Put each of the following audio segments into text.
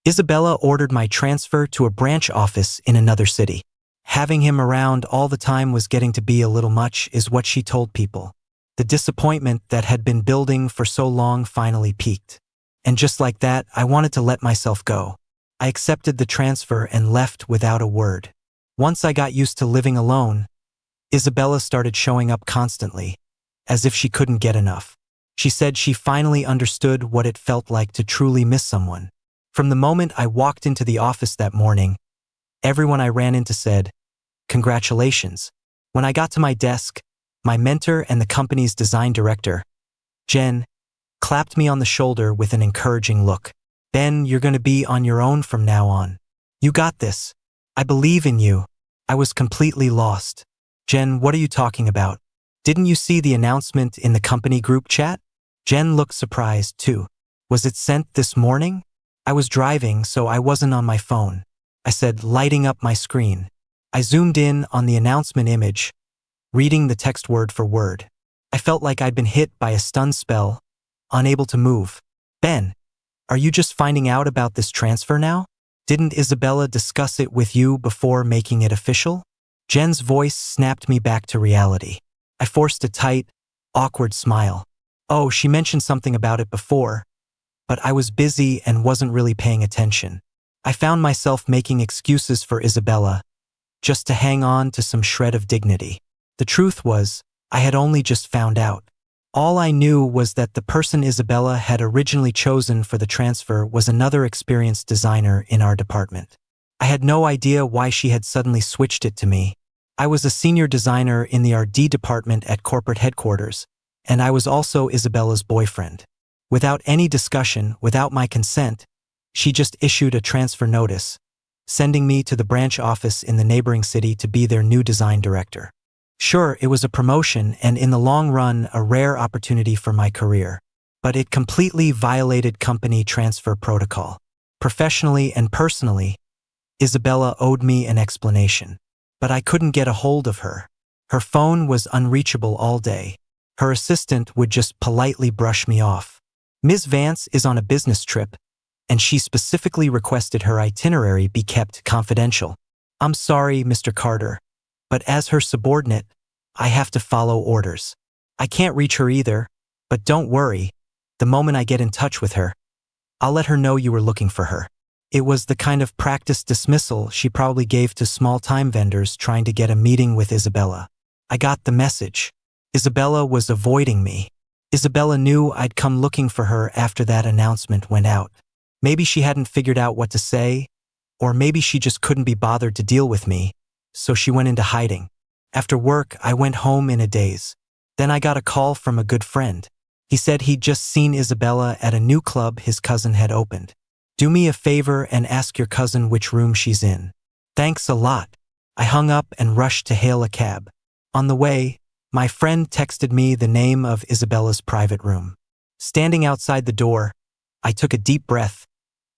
Isabella ordered my transfer to a branch office in another city. Having him around all the time was getting to be a little much, is what she told people. The disappointment that had been building for so long finally peaked. And just like that, I wanted to let myself go. I accepted the transfer and left without a word. Once I got used to living alone, Isabella started showing up constantly, as if she couldn't get enough. She said she finally understood what it felt like to truly miss someone. From the moment I walked into the office that morning, everyone I ran into said, "Congratulations." When I got to my desk, my mentor and the company's design director, Jen, clapped me on the shoulder with an encouraging look. "Ben, you're going to be on your own from now on. You got this. I believe in you." I was completely lost. "Jen, what are you talking about? Didn't you see the announcement in the company group chat?" Jen looked surprised too. "Was it sent this morning?" I was driving, so I wasn't on my phone, I said, lighting up my screen. I zoomed in on the announcement image, reading the text word for word. I felt like I'd been hit by a stun spell, unable to move. "Ben, are you just finding out about this transfer now? Didn't Isabella discuss it with you before making it official?" Jen's voice snapped me back to reality. I forced a tight, awkward smile. "Oh, she mentioned something about it before, but I was busy and wasn't really paying attention." I found myself making excuses for Isabella, just to hang on to some shred of dignity. The truth was, I had only just found out. All I knew was that the person Isabella had originally chosen for the transfer was another experienced designer in our department. I had no idea why she had suddenly switched it to me. I was a senior designer in the R&D department at corporate headquarters, and I was also Isabella's boyfriend. Without any discussion, without my consent, she just issued a transfer notice, sending me to the branch office in the neighboring city to be their new design director. Sure, it was a promotion and in the long run a rare opportunity for my career, but it completely violated company transfer protocol. Professionally and personally, Isabella owed me an explanation, but I couldn't get a hold of her. Her phone was unreachable all day. Her assistant would just politely brush me off. "Ms. Vance is on a business trip, and she specifically requested her itinerary be kept confidential. I'm sorry, Mr. Carter, but as her subordinate, I have to follow orders. I can't reach her either, but don't worry, the moment I get in touch with her, I'll let her know you were looking for her." It was the kind of practice dismissal she probably gave to small-time vendors trying to get a meeting with Isabella. I got the message. Isabella was avoiding me. Isabella knew I'd come looking for her after that announcement went out. Maybe she hadn't figured out what to say, or maybe she just couldn't be bothered to deal with me, so she went into hiding. After work, I went home in a daze. Then I got a call from a good friend. He said he'd just seen Isabella at a new club his cousin had opened. "Do me a favor and ask your cousin which room she's in." "Thanks a lot." I hung up and rushed to hail a cab. On the way, my friend texted me the name of Isabella's private room. Standing outside the door, I took a deep breath,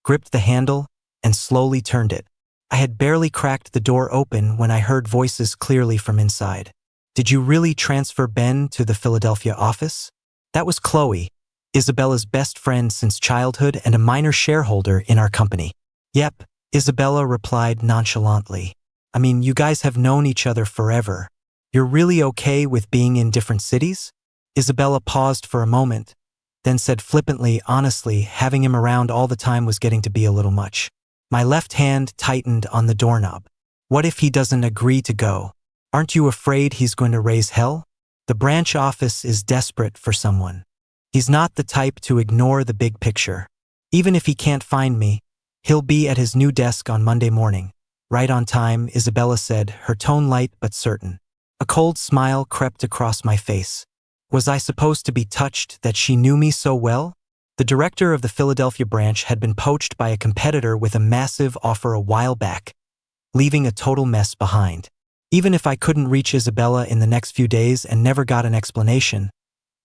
gripped the handle, and slowly turned it. I had barely cracked the door open when I heard voices clearly from inside. "Did you really transfer Ben to the Philadelphia office?" That was Chloe, Isabella's best friend since childhood and a minor shareholder in our company. "Yep," Isabella replied nonchalantly. "I mean, you guys have known each other forever. You're really okay with being in different cities?" Isabella paused for a moment, then said flippantly, "Honestly, having him around all the time was getting to be a little much." My left hand tightened on the doorknob. "What if he doesn't agree to go? Aren't you afraid he's going to raise hell? The branch office is desperate for someone. He's not the type to ignore the big picture. Even if he can't find me, he'll be at his new desk on Monday morning, right on time," Isabella said, her tone light but certain. A cold smile crept across my face. Was I supposed to be touched that she knew me so well? The director of the Philadelphia branch had been poached by a competitor with a massive offer a while back, leaving a total mess behind. Even if I couldn't reach Isabella in the next few days and never got an explanation,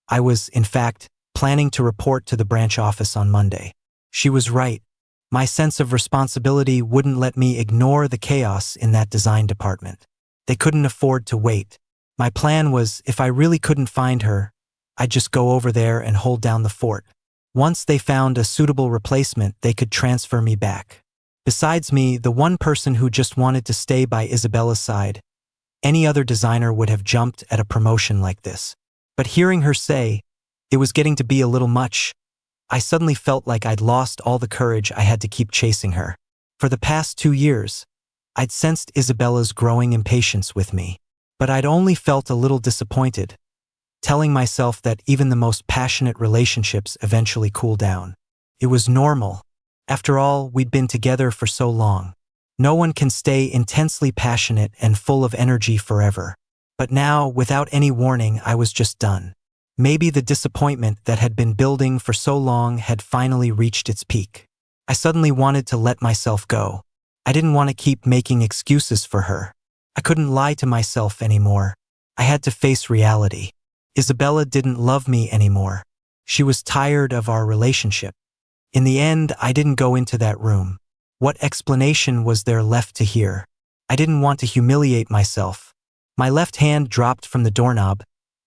I was, in fact, planning to report to the branch office on Monday. She was right. My sense of responsibility wouldn't let me ignore the chaos in that design department. They couldn't afford to wait. My plan was, if I really couldn't find her, I'd just go over there and hold down the fort. Once they found a suitable replacement, they could transfer me back. Besides me, the one person who just wanted to stay by Isabella's side, any other designer would have jumped at a promotion like this. But hearing her say it was getting to be a little much, I suddenly felt like I'd lost all the courage I had to keep chasing her. For the past 2 years, I'd sensed Isabella's growing impatience with me, but I'd only felt a little disappointed, telling myself that even the most passionate relationships eventually cool down. It was normal. After all, we'd been together for so long. No one can stay intensely passionate and full of energy forever. But now, without any warning, I was just done. Maybe the disappointment that had been building for so long had finally reached its peak. I suddenly wanted to let myself go. I didn't want to keep making excuses for her. I couldn't lie to myself anymore. I had to face reality. Isabella didn't love me anymore. She was tired of our relationship. In the end, I didn't go into that room. What explanation was there left to hear? I didn't want to humiliate myself. My left hand dropped from the doorknob,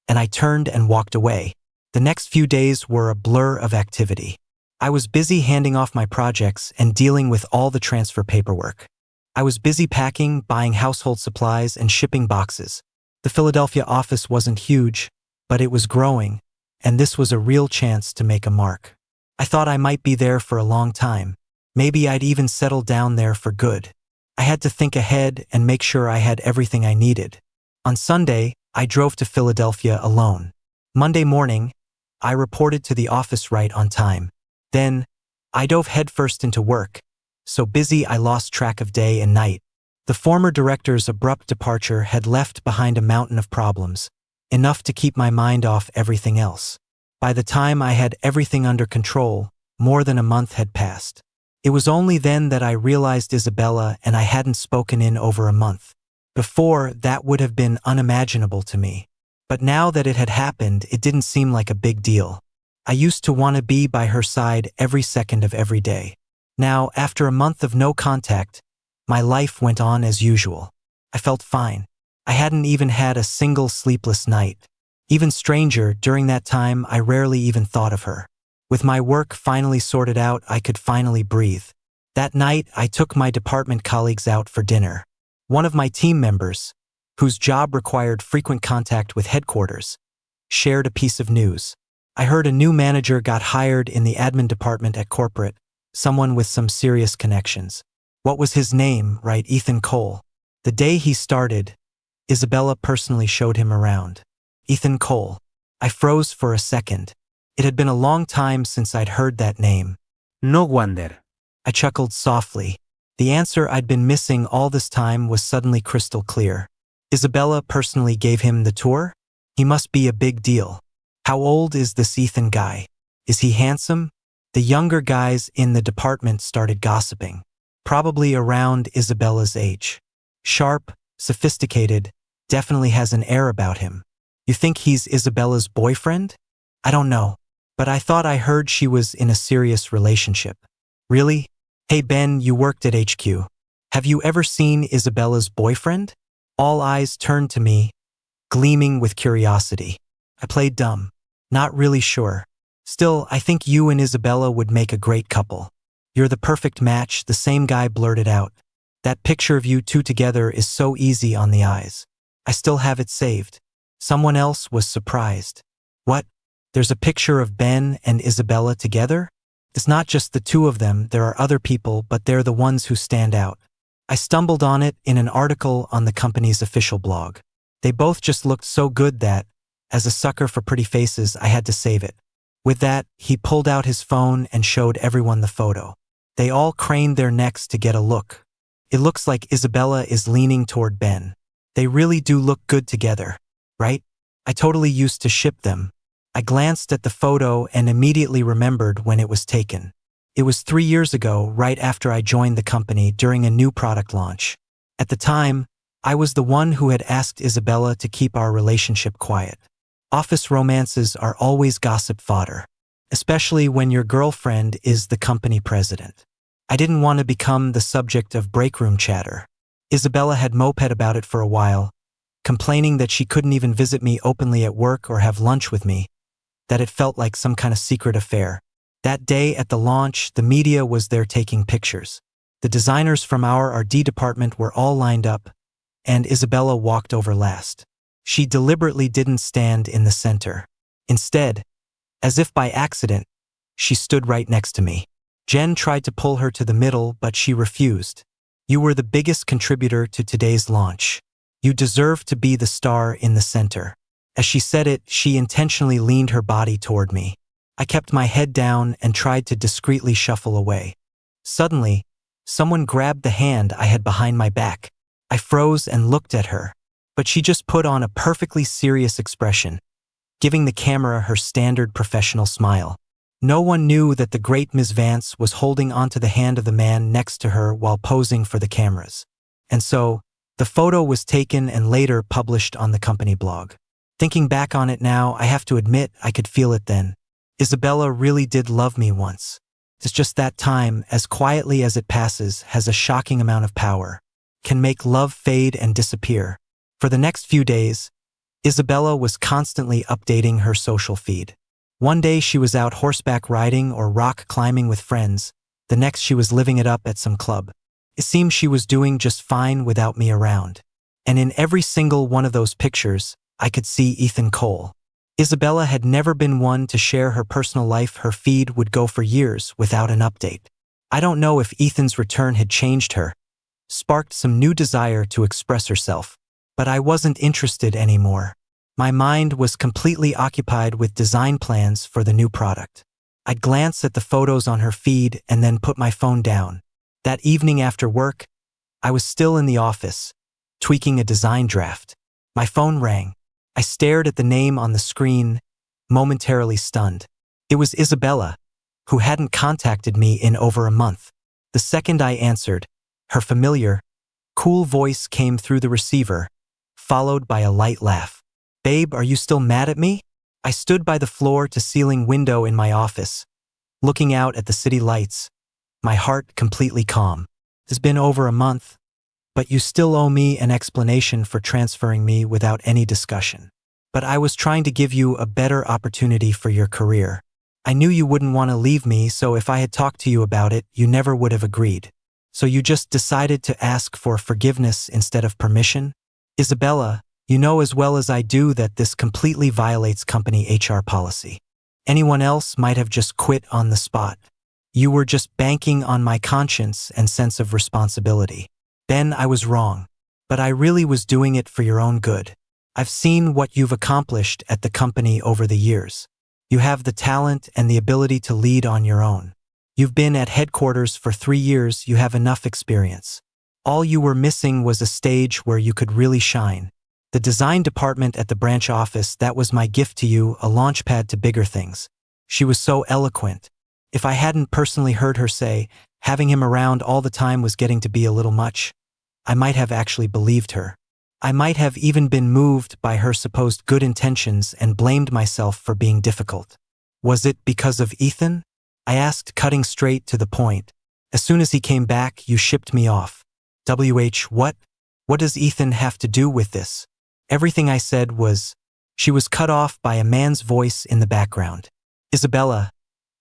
and I turned and walked away. The next few days were a blur of activity. I was busy handing off my projects and dealing with all the transfer paperwork. I was busy packing, buying household supplies, and shipping boxes. The Philadelphia office wasn't huge, but it was growing, and this was a real chance to make a mark. I thought I might be there for a long time. Maybe I'd even settle down there for good. I had to think ahead and make sure I had everything I needed. On Sunday, I drove to Philadelphia alone. Monday morning, I reported to the office right on time. Then, I dove headfirst into work, so busy I lost track of day and night. The former director's abrupt departure had left behind a mountain of problems, enough to keep my mind off everything else. By the time I had everything under control, more than a month had passed. It was only then that I realized Isabella and I hadn't spoken in over a month. Before, that would have been unimaginable to me. But now that it had happened, it didn't seem like a big deal. I used to want to be by her side every second of every day. Now, after a month of no contact, my life went on as usual. I felt fine. I hadn't even had a single sleepless night. Even stranger, during that time, I rarely even thought of her. With my work finally sorted out, I could finally breathe. That night, I took my department colleagues out for dinner. One of my team members, whose job required frequent contact with headquarters, shared a piece of news. I heard a new manager got hired in the admin department at corporate, someone with some serious connections. What was his name, right? Ethan Cole. The day he started, Isabella personally showed him around. Ethan Cole. I froze for a second. It had been a long time since I'd heard that name. No wonder. I chuckled softly. The answer I'd been missing all this time was suddenly crystal clear. Isabella personally gave him the tour? He must be a big deal. How old is this Ethan guy? Is he handsome? The younger guys in the department started gossiping. Probably around Isabella's age. Sharp, sophisticated, definitely has an air about him. You think he's Isabella's boyfriend? I don't know, but I thought I heard she was in a serious relationship. Really? Hey Ben, you worked at HQ. Have you ever seen Isabella's boyfriend? All eyes turned to me, gleaming with curiosity. I played dumb. Not really sure. Still, I think you and Isabella would make a great couple. You're the perfect match, the same guy blurted out. That picture of you two together is so easy on the eyes. I still have it saved. Someone else was surprised. What? There's a picture of Ben and Isabella together? It's not just the two of them, there are other people, but they're the ones who stand out. I stumbled on it in an article on the company's official blog. They both just looked so good that, as a sucker for pretty faces, I had to save it. With that, he pulled out his phone and showed everyone the photo. They all craned their necks to get a look. It looks like Isabella is leaning toward Ben. They really do look good together, right? I totally used to ship them. I glanced at the photo and immediately remembered when it was taken. It was 3 years ago, right after I joined the company during a new product launch. At the time, I was the one who had asked Isabella to keep our relationship quiet. Office romances are always gossip fodder, especially when your girlfriend is the company president. I didn't want to become the subject of breakroom chatter. Isabella had moped about it for a while, complaining that she couldn't even visit me openly at work or have lunch with me, that it felt like some kind of secret affair. That day at the launch, the media was there taking pictures. The designers from our R&D department were all lined up, and Isabella walked over last. She deliberately didn't stand in the center. Instead, as if by accident, she stood right next to me. Jen tried to pull her to the middle, but she refused. You were the biggest contributor to today's launch. You deserve to be the star in the center. As she said it, she intentionally leaned her body toward me. I kept my head down and tried to discreetly shuffle away. Suddenly, someone grabbed the hand I had behind my back. I froze and looked at her, but she just put on a perfectly serious expression, giving the camera her standard professional smile. No one knew that the great Ms. Vance was holding onto the hand of the man next to her while posing for the cameras. And so, the photo was taken and later published on the company blog. Thinking back on it now, I have to admit I could feel it then. Isabella really did love me once. It's just that time, as quietly as it passes, has a shocking amount of power, can make love fade and disappear. For the next few days, Isabella was constantly updating her social feed. One day she was out horseback riding or rock climbing with friends, the next she was living it up at some club. It seemed she was doing just fine without me around. And in every single one of those pictures, I could see Ethan Cole. Isabella had never been one to share her personal life. Her feed would go for years without an update. I don't know if Ethan's return had changed her, sparked some new desire to express herself, but I wasn't interested anymore. My mind was completely occupied with design plans for the new product. I'd glance at the photos on her feed and then put my phone down. That evening after work, I was still in the office, tweaking a design draft. My phone rang. I stared at the name on the screen, momentarily stunned. It was Isabella, who hadn't contacted me in over a month. The second I answered, her familiar, cool voice came through the receiver, followed by a light laugh. "Babe, are you still mad at me?" I stood by the floor-to-ceiling window in my office, looking out at the city lights, my heart completely calm. It's been over a month, but you still owe me an explanation for transferring me without any discussion. But I was trying to give you a better opportunity for your career. I knew you wouldn't want to leave me, so if I had talked to you about it, you never would have agreed. So you just decided to ask for forgiveness instead of permission? Isabella, you know as well as I do that this completely violates company HR policy. Anyone else might have just quit on the spot. You were just banking on my conscience and sense of responsibility. Then I was wrong, but I really was doing it for your own good. I've seen what you've accomplished at the company over the years. You have the talent and the ability to lead on your own. You've been at headquarters for 3 years, you have enough experience. All you were missing was a stage where you could really shine. The design department at the branch office, that was my gift to you, a launchpad to bigger things. She was so eloquent. If I hadn't personally heard her say, having him around all the time was getting to be a little much, I might have actually believed her. I might have even been moved by her supposed good intentions and blamed myself for being difficult. Was it because of Ethan? I asked, cutting straight to the point. As soon as he came back, you shipped me off. What? What does Ethan have to do with this? Everything I said was... She was cut off by a man's voice in the background. Isabella,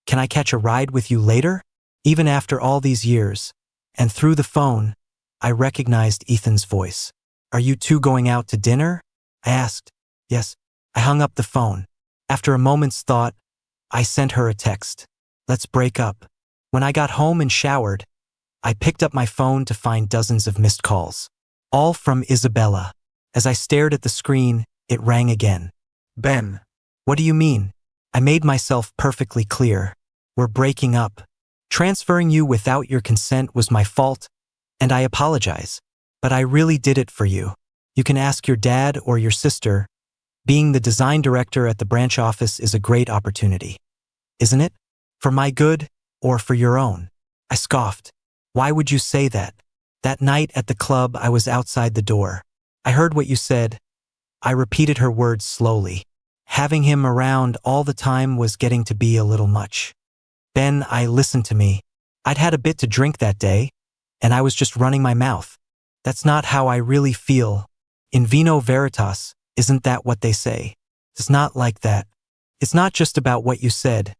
can I catch a ride with you later? Even after all these years, and through the phone, I recognized Ethan's voice. Are you two going out to dinner? I asked. Yes. I hung up the phone. After a moment's thought, I sent her a text. Let's break up. When I got home and showered, I picked up my phone to find dozens of missed calls. All from Isabella. As I stared at the screen, it rang again. Ben. What do you mean? I made myself perfectly clear. We're breaking up. Transferring you without your consent was my fault, and I apologize. But I really did it for you. You can ask your dad or your sister. Being the design director at the branch office is a great opportunity. Isn't it? For my good, or for your own? I scoffed. Why would you say that? That night at the club, I was outside the door. I heard what you said. I repeated her words slowly. Having him around all the time was getting to be a little much. Ben, listen to me. I'd had a bit to drink that day, and I was just running my mouth. That's not how I really feel. In vino veritas, isn't that what they say? It's not like that. It's not just about what you said.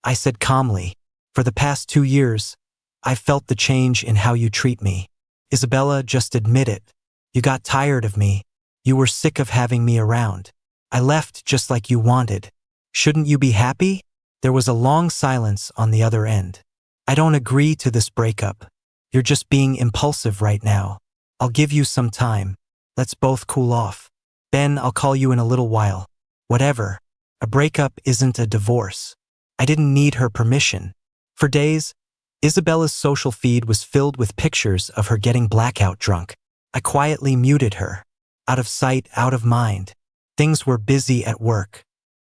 I said calmly. For the past 2 years, I've felt the change in how you treat me. Isabella, just admit it. You got tired of me. You were sick of having me around. I left just like you wanted. Shouldn't you be happy? There was a long silence on the other end. I don't agree to this breakup. You're just being impulsive right now. I'll give you some time. Let's both cool off. Ben, I'll call you in a little while. Whatever. A breakup isn't a divorce. I didn't need her permission. For days, Isabella's social feed was filled with pictures of her getting blackout drunk. I quietly muted her. Out of sight, out of mind. Things were busy at work.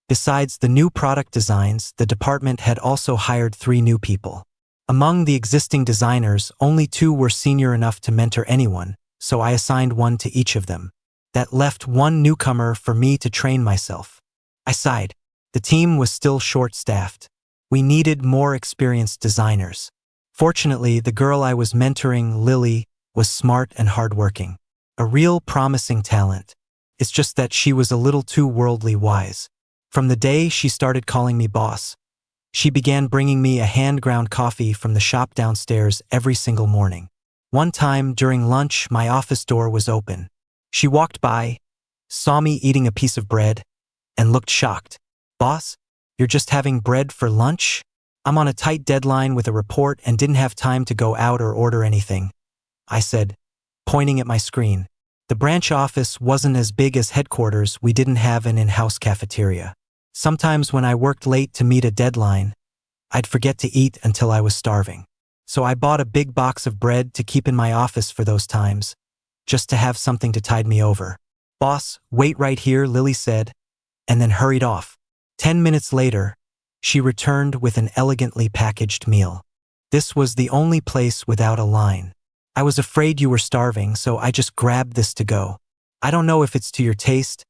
Besides the new product designs, the department had also hired 3 new people. Among the existing designers, only 2 were senior enough to mentor anyone, so I assigned one to each of them. That left 1 newcomer for me to train myself. I sighed. The team was still short-staffed. We needed more experienced designers. Fortunately, the girl I was mentoring, Lily, was smart and hardworking. A real promising talent. It's just that she was a little too worldly wise. From the day she started calling me boss, she began bringing me a hand-ground coffee from the shop downstairs every single morning. One time, during lunch, my office door was open. She walked by, saw me eating a piece of bread, and looked shocked. Boss, you're just having bread for lunch? I'm on a tight deadline with a report and didn't have time to go out or order anything, I said, pointing at my screen. The branch office wasn't as big as headquarters. We didn't have an in-house cafeteria. Sometimes when I worked late to meet a deadline, I'd forget to eat until I was starving. So I bought a big box of bread to keep in my office for those times, just to have something to tide me over. Boss, wait right here, Lily said, and then hurried off. 10 minutes later, she returned with an elegantly packaged meal. This was the only place without a line. I was afraid you were starving, so I just grabbed this to go. I don't know if it's to your taste,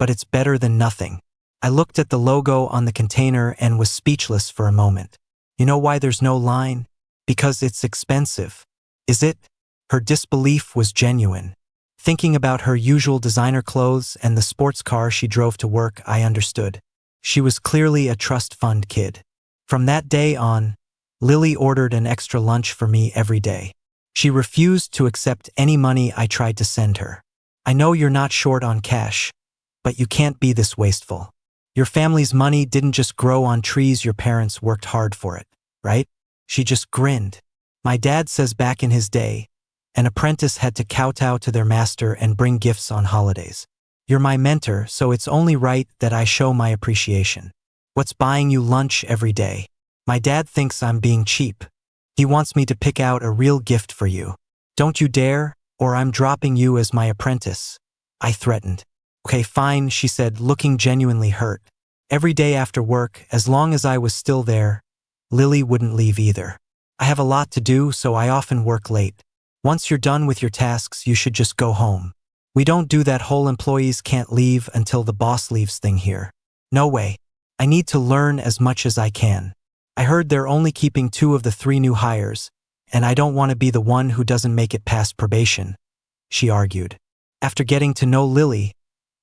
but it's better than nothing. I looked at the logo on the container and was speechless for a moment. You know why there's no line? Because it's expensive. Is it? Her disbelief was genuine. Thinking about her usual designer clothes and the sports car she drove to work, I understood. She was clearly a trust fund kid. From that day on, Lily ordered an extra lunch for me every day. She refused to accept any money I tried to send her. I know you're not short on cash, but you can't be this wasteful. Your family's money didn't just grow on trees. Your parents worked hard for it, right? She just grinned. My dad says back in his day, an apprentice had to kowtow to their master and bring gifts on holidays. You're my mentor, so it's only right that I show my appreciation. What's buying you lunch every day? My dad thinks I'm being cheap. He wants me to pick out a real gift for you. Don't you dare, or I'm dropping you as my apprentice, I threatened. Okay, fine, she said, looking genuinely hurt. Every day after work, as long as I was still there, Lily wouldn't leave either. I have a lot to do, so I often work late. Once you're done with your tasks, you should just go home. We don't do that whole employees can't leave until the boss leaves thing here. No way. I need to learn as much as I can. I heard they're only keeping 2 of the 3 new hires, and I don't want to be the one who doesn't make it past probation, she argued. After getting to know Lily,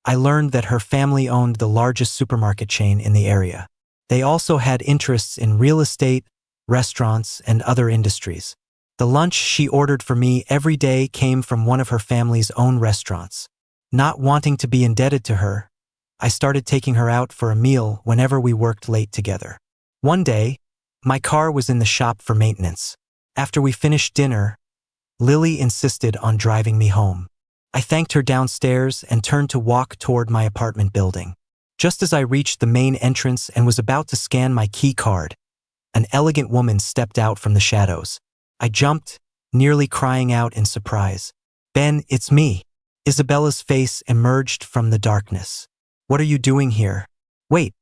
I learned that her family owned the largest supermarket chain in the area. They also had interests in real estate, restaurants, and other industries. The lunch she ordered for me every day came from one of her family's own restaurants. Not wanting to be indebted to her, I started taking her out for a meal whenever we worked late together. One day, my car was in the shop for maintenance. After we finished dinner, Lily insisted on driving me home. I thanked her downstairs and turned to walk toward my apartment building. Just as I reached the main entrance and was about to scan my key card, an elegant woman stepped out from the shadows. I jumped, nearly crying out in surprise. Ben, it's me. Isabella's face emerged from the darkness. What are you doing here? Wait,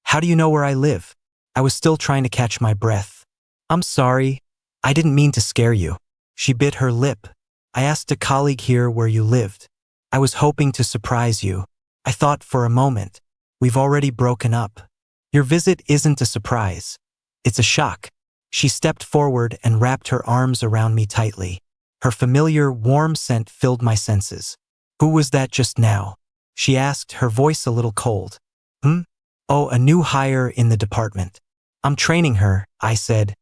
how do you know where I live? I was still trying to catch my breath. I'm sorry. I didn't mean to scare you. She bit her lip. I asked a colleague here where you lived. I was hoping to surprise you. I thought for a moment. We've already broken up. Your visit isn't a surprise. It's a shock. She stepped forward and wrapped her arms around me tightly. Her familiar, warm scent filled my senses. Who was that just now? She asked, her voice a little cold. Oh, a new hire in the department. I'm training her, I said,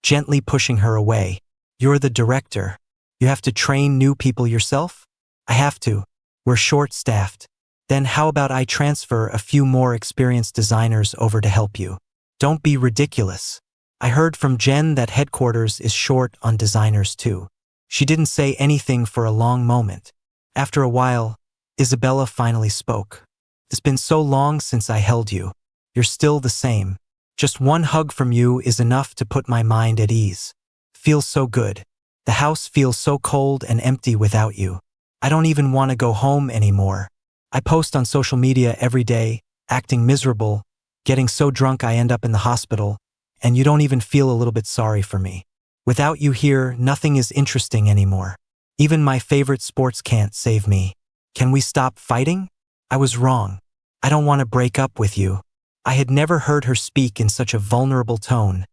gently pushing her away. You're the director. You have to train new people yourself? I have to. We're short-staffed. Then how about I transfer a few more experienced designers over to help you? Don't be ridiculous. I heard from Jen that headquarters is short on designers too. She didn't say anything for a long moment. After a while, Isabella finally spoke. It's been so long since I held you. You're still the same. Just one hug from you is enough to put my mind at ease. Feels so good. The house feels so cold and empty without you. I don't even want to go home anymore. I post on social media every day, acting miserable, getting so drunk I end up in the hospital, and you don't even feel a little bit sorry for me. Without you here, nothing is interesting anymore. Even my favorite sports can't save me. Can we stop fighting? I was wrong. I don't want to break up with you. I had never heard her speak in such a vulnerable tone,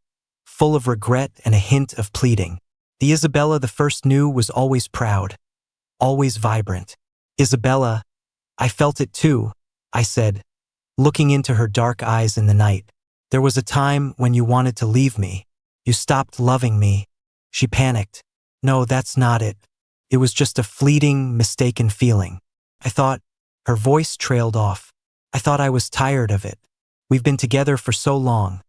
full of regret and a hint of pleading. The Isabella the first knew was always proud, always vibrant. Isabella, I felt it too, I said, looking into her dark eyes in the night. There was a time when you wanted to leave me. You stopped loving me. She panicked. No, that's not it. It was just a fleeting, mistaken feeling. I thought, her voice trailed off. I thought I was tired of it. We've been together for so long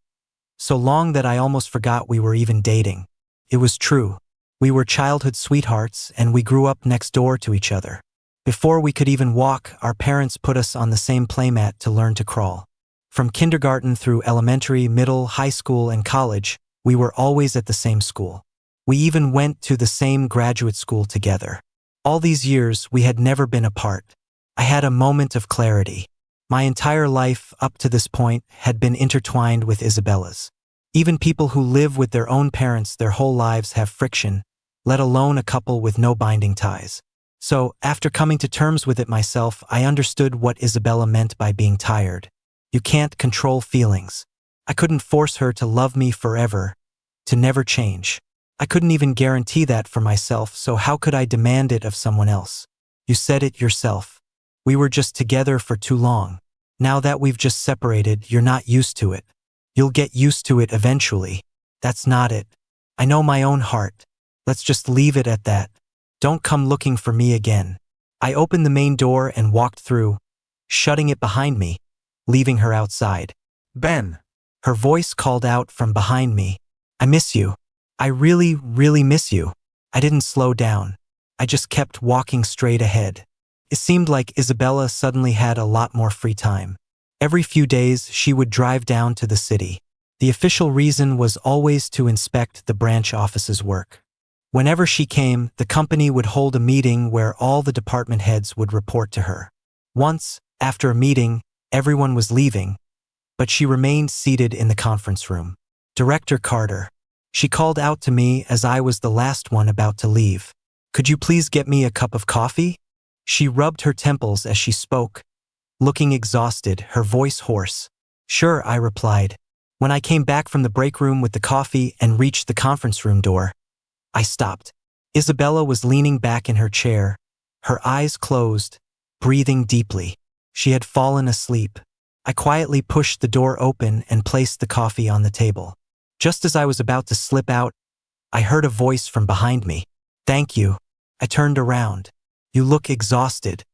that I almost forgot we were even dating. It was true. We were childhood sweethearts and we grew up next door to each other. Before we could even walk, our parents put us on the same playmat to learn to crawl. From kindergarten through elementary, middle, high school, and college, we were always at the same school. We even went to the same graduate school together. All these years, we had never been apart. I had a moment of clarity. My entire life up to this point had been intertwined with Isabella's. Even people who live with their own parents their whole lives have friction, let alone a couple with no binding ties. So, after coming to terms with it myself, I understood what Isabella meant by being tired. You can't control feelings. I couldn't force her to love me forever, to never change. I couldn't even guarantee that for myself, so how could I demand it of someone else? You said it yourself. We were just together for too long. Now that we've just separated, you're not used to it. You'll get used to it eventually. That's not it. I know my own heart. Let's just leave it at that. Don't come looking for me again. I opened the main door and walked through, shutting it behind me, leaving her outside. Ben. Her voice called out from behind me. I miss you. I really, really miss you. I didn't slow down. I just kept walking straight ahead. It seemed like Isabella suddenly had a lot more free time. Every few days, she would drive down to the city. The official reason was always to inspect the branch office's work. Whenever she came, the company would hold a meeting where all the department heads would report to her. Once, after a meeting, everyone was leaving, but she remained seated in the conference room. Director Carter. She called out to me as I was the last one about to leave. Could you please get me a cup of coffee? She rubbed her temples as she spoke, looking exhausted, her voice hoarse. Sure, I replied. When I came back from the break room with the coffee and reached the conference room door, I stopped. Isabella was leaning back in her chair, her eyes closed, breathing deeply. She had fallen asleep. I quietly pushed the door open and placed the coffee on the table. Just as I was about to slip out, I heard a voice from behind me. Thank you. I turned around. You look exhausted.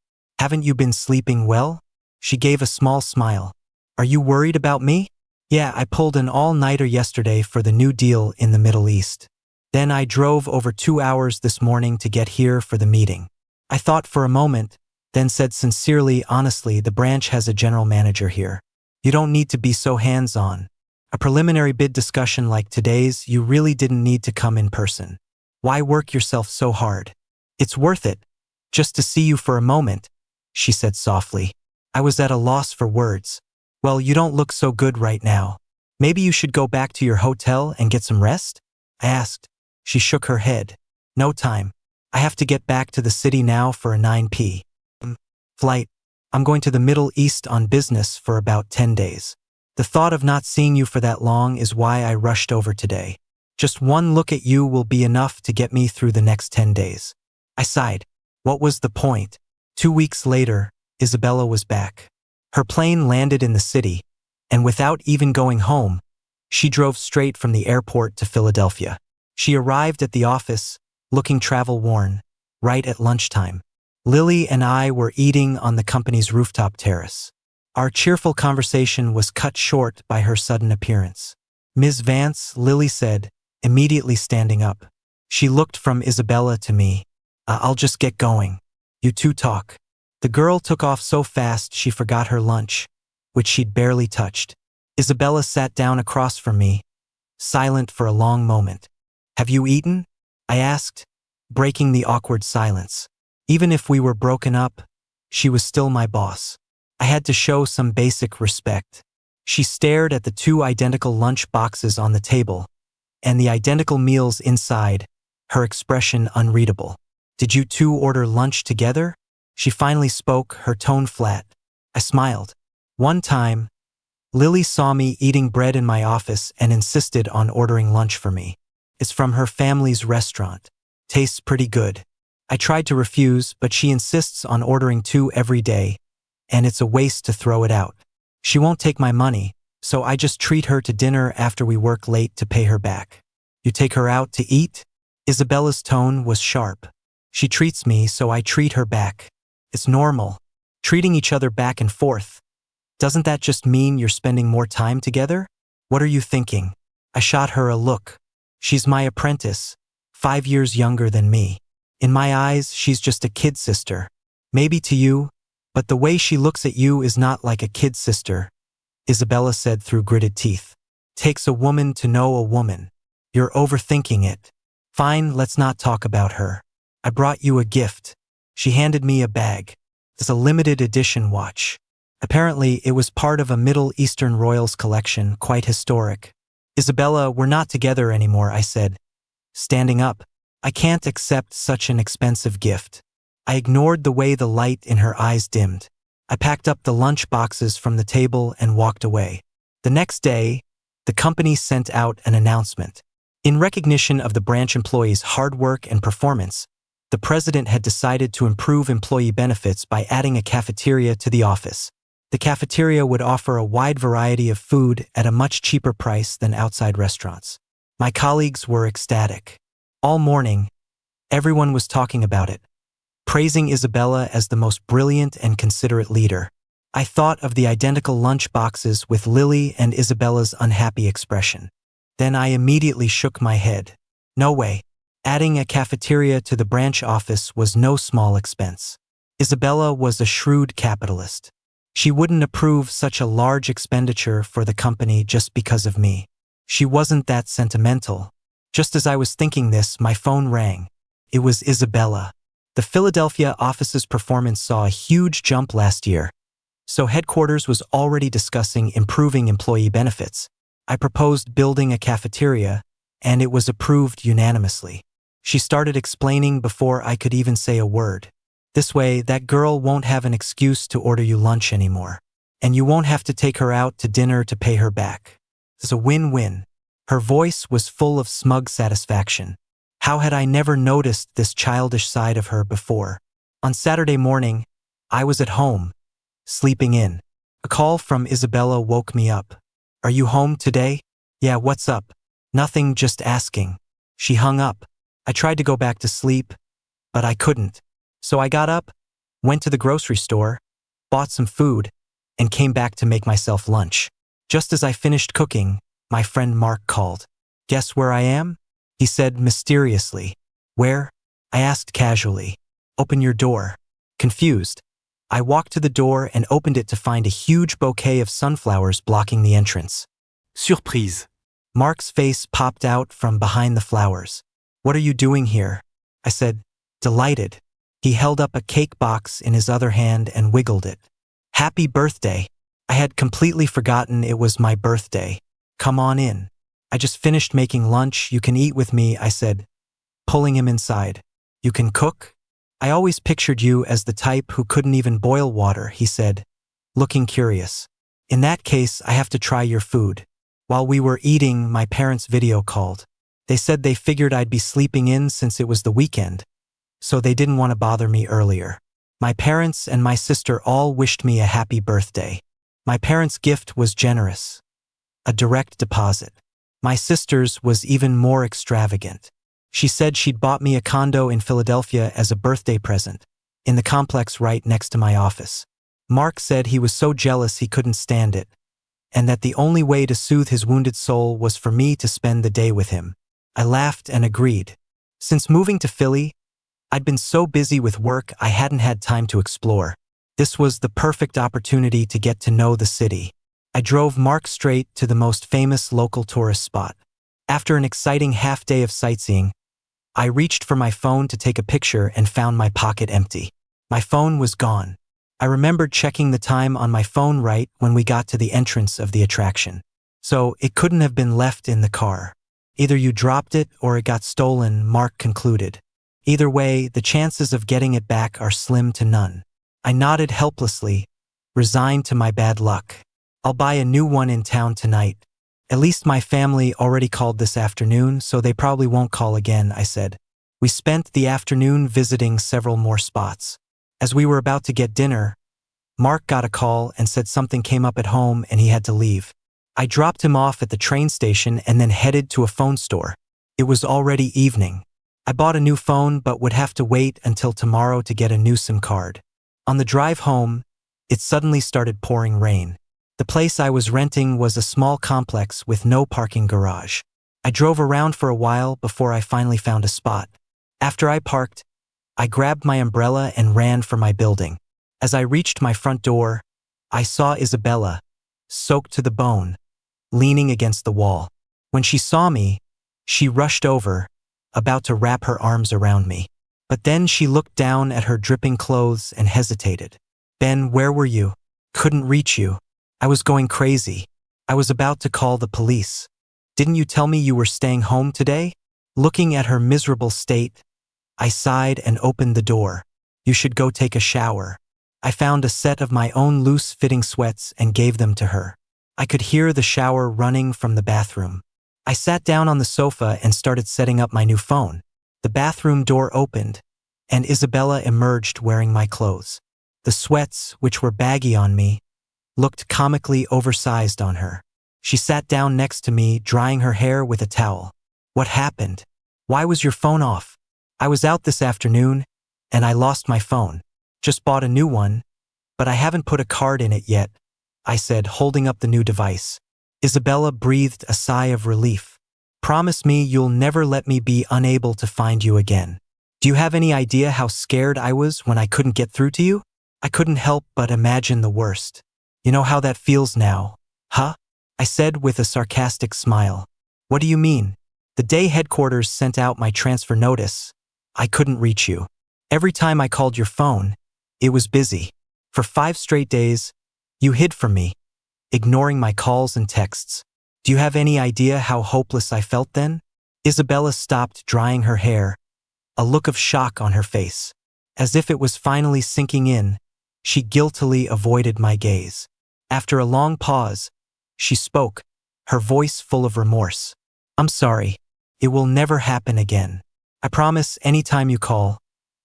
Haven't you been sleeping well? She gave a small smile. Are you worried about me? Yeah, I pulled an all-nighter yesterday for the new deal in the Middle East. Then I drove over 2 hours this morning to get here for the meeting. I thought for a moment, then said sincerely, honestly, the branch has a general manager here. You don't need to be so hands-on. A preliminary bid discussion like today's, you really didn't need to come in person. Why work yourself so hard? It's worth it. Just to see you for a moment, she said softly. I was at a loss for words. Well, you don't look so good right now. Maybe you should go back to your hotel and get some rest? I asked. She shook her head. No time. I have to get back to the city now for a 9 p.m. flight. I'm going to the Middle East on business for about 10 days. The thought of not seeing you for that long is why I rushed over today. Just one look at you will be enough to get me through the next 10 days. I sighed. What was the point? 2 weeks later, Isabella was back. Her plane landed in the city, and without even going home, She drove straight from the airport to Philadelphia. She arrived at the office, looking travel-worn, right at lunchtime. Lily and I were eating on the company's rooftop terrace. Our cheerful conversation was cut short by her sudden appearance. "Ms. Vance," Lily said, immediately standing up. She looked from Isabella to me. I'll just get going. You two talk." The girl took off so fast she forgot her lunch, which she'd barely touched. Isabella sat down across from me, silent for a long moment. "Have you eaten?" I asked, breaking the awkward silence. Even if we were broken up, she was still my boss. I had to show some basic respect. She stared at the two identical lunch boxes on the table, and the identical meals inside, her expression unreadable. "Did you two order lunch together?" She finally spoke, her tone flat. I smiled. "One time, Lily saw me eating bread in my office and insisted on ordering lunch for me. It's from her family's restaurant. Tastes pretty good." I tried to refuse, but she insists on ordering 2 every day, and it's a waste to throw it out. She won't take my money, so I just treat her to dinner after we work late to pay her back. "You take her out to eat?" Isabella's tone was sharp. "She treats me, so I treat her back. It's normal. Treating each other back and forth. Doesn't that just mean you're spending more time together? What are you thinking?" I shot her a look. "She's my apprentice, 5 years younger than me. In my eyes, she's just a kid sister. Maybe to you, but the way she looks at you is not like a kid sister," Isabella said through gritted teeth. "Takes a woman to know a woman. You're overthinking it. Fine, let's not talk about her. I brought you a gift." She handed me a bag. It's a limited edition watch. Apparently, it was part of a Middle Eastern royals collection, quite historic. "Isabella, we're not together anymore," I said, standing up. "I can't accept such an expensive gift." I ignored the way the light in her eyes dimmed. I packed up the lunch boxes from the table and walked away. The next day, the company sent out an announcement. In recognition of the branch employees' hard work and performance, the president had decided to improve employee benefits by adding a cafeteria to the office. The cafeteria would offer a wide variety of food at a much cheaper price than outside restaurants. My colleagues were ecstatic. All morning, everyone was talking about it, praising Isabella as the most brilliant and considerate leader. I thought of the identical lunch boxes with Lily and Isabella's unhappy expression. Then I immediately shook my head. No way. Adding a cafeteria to the branch office was no small expense. Isabella was a shrewd capitalist. She wouldn't approve such a large expenditure for the company just because of me. She wasn't that sentimental. Just as I was thinking this, my phone rang. It was Isabella. The Philadelphia office's performance saw a huge jump last year, so headquarters was already discussing improving employee benefits. I proposed building a cafeteria, and it was approved unanimously. She started explaining before I could even say a word. "This way, that girl won't have an excuse to order you lunch anymore, and you won't have to take her out to dinner to pay her back. It's a win-win." Her voice was full of smug satisfaction. How had I never noticed this childish side of her before? On Saturday morning, I was at home, sleeping in. A call from Isabella woke me up. "Are you home today?" "Yeah, what's up?" "Nothing, just asking." She hung up. I tried to go back to sleep, but I couldn't. So I got up, went to the grocery store, bought some food, and came back to make myself lunch. Just as I finished cooking, my friend Mark called. "Guess where I am?" he said mysteriously. "Where?" I asked casually. "Open your door." Confused, I walked to the door and opened it to find a huge bouquet of sunflowers blocking the entrance. "Surprise." Mark's face popped out from behind the flowers. "What are you doing here?" I said, delighted. He held up a cake box in his other hand and wiggled it. "Happy birthday." I had completely forgotten it was my birthday. "Come on in. I just finished making lunch. You can eat with me," I said, pulling him inside. "You can cook?" "I always pictured you as the type who couldn't even boil water," he said, looking curious. "In that case, I have to try your food." While we were eating, my parents video called. They said they figured I'd be sleeping in since it was the weekend, so they didn't want to bother me earlier. My parents and my sister all wished me a happy birthday. My parents' gift was generous. A direct deposit. My sister's was even more extravagant. She said she'd bought me a condo in Philadelphia as a birthday present, in the complex right next to my office. Mark said he was so jealous he couldn't stand it, and that the only way to soothe his wounded soul was for me to spend the day with him. I laughed and agreed. Since moving to Philly, I'd been so busy with work I hadn't had time to explore. This was the perfect opportunity to get to know the city. I drove Mark straight to the most famous local tourist spot. After an exciting half-day of sightseeing, I reached for my phone to take a picture and found my pocket empty. My phone was gone. I remembered checking the time on my phone right when we got to the entrance of the attraction. So it couldn't have been left in the car. Either you dropped it or it got stolen, Mark concluded. Either way, the chances of getting it back are slim to none. I nodded helplessly, resigned to my bad luck. I'll buy a new one in town tonight. At least my family already called this afternoon, so they probably won't call again, I said. We spent the afternoon visiting several more spots. As we were about to get dinner, Mark got a call and said something came up at home and he had to leave. I dropped him off at the train station and then headed to a phone store. It was already evening. I bought a new phone but would have to wait until tomorrow to get a new SIM card. On the drive home, it suddenly started pouring rain. The place I was renting was a small complex with no parking garage. I drove around for a while before I finally found a spot. After I parked, I grabbed my umbrella and ran for my building. As I reached my front door, I saw Isabella, soaked to the bone, leaning against the wall. When she saw me, she rushed over, about to wrap her arms around me. But then she looked down at her dripping clothes and hesitated. "Ben, where were you? Couldn't reach you. I was going crazy. I was about to call the police. Didn't you tell me you were staying home today?" Looking at her miserable state, I sighed and opened the door. "You should go take a shower." I found a set of my own loose-fitting sweats and gave them to her. I could hear the shower running from the bathroom. I sat down on the sofa and started setting up my new phone. The bathroom door opened, and Isabella emerged wearing my clothes. The sweats, which were baggy on me, looked comically oversized on her. She sat down next to me, drying her hair with a towel. "What happened? Why was your phone off?" "I was out this afternoon, and I lost my phone. Just bought a new one, but I haven't put a card in it yet," I said, holding up the new device. Isabella breathed a sigh of relief. "Promise me you'll never let me be unable to find you again. Do you have any idea how scared I was when I couldn't get through to you? I couldn't help but imagine the worst. You know how that feels now, huh?" I said with a sarcastic smile. "What do you mean?" "The day headquarters sent out my transfer notice, I couldn't reach you. Every time I called your phone, it was busy. For 5 straight days, you hid from me, ignoring my calls and texts. Do you have any idea how hopeless I felt then?" Isabella stopped drying her hair, a look of shock on her face. As if it was finally sinking in, she guiltily avoided my gaze. After a long pause, she spoke, her voice full of remorse. "I'm sorry. It will never happen again. I promise anytime you call,